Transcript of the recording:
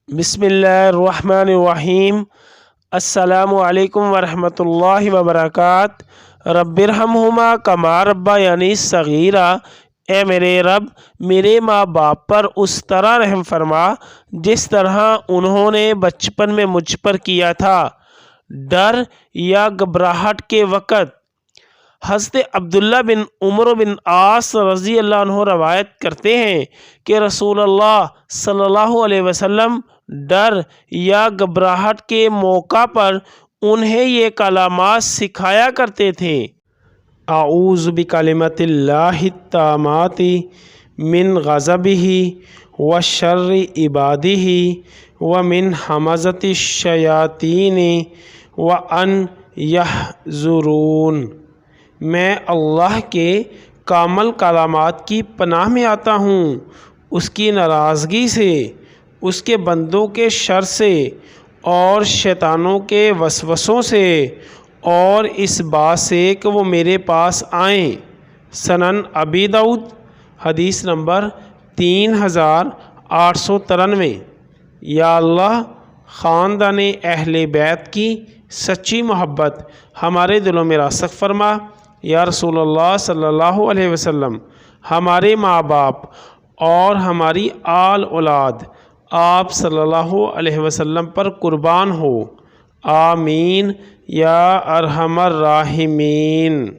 बिस्मिल्लाहिर्रहमानिर्रहीम। अस्सलामु अलैकुम वरहमतुल्लाहि वबरकातुहू। रब्बिरहमहुमा कमा रब्बयानी सगीरा। ए मेरे रब, मेरे माँ बाप पर उस तरह रहम फरमा जिस तरह उन्होंने बचपन में मुझ पर किया था। डर या घबराहट के वक़्त हज़रत अब्दुल्ला बिन उमर बिन आस रज़ी अल्लाह अन्हु रवायत करते हैं कि रसूलुल्लाह सल्लल्लाहु अलैहि वसल्लम डर या घबराहट के मौका पर उन्हें ये कलामात सिखाया करते थे। आऊज़ु बिकलिमतिल्लाहि ताम्माति मिन ग़ज़बिही व शर्रि इबादिही व मिन हमज़तिश शयातीन व अन यहज़ुरून। मैं अल्लाह के कामल कलामात की पनाह में आता हूँ, उसकी नाराज़गी से, उसके बंदों के शर से और शैतानों के वसवसों से, और इस बात से कि वो मेरे पास आएँ। सनन अबी दाऊद हदीस नंबर 3893। या अल्लाह, ख़ानदान अहले बैत की सच्ची मोहब्बत हमारे दिलों में रासख़ फरमा। या रसूलुल्लाह सल्लल्लाहु अलैहि वसल्लम, हमारे माँ बाप और हमारी आल औलाद आप सल्लल्लाहु अलैहि वसल्लम पर कुर्बान हो। आमीन या अरहमर राहिमीन।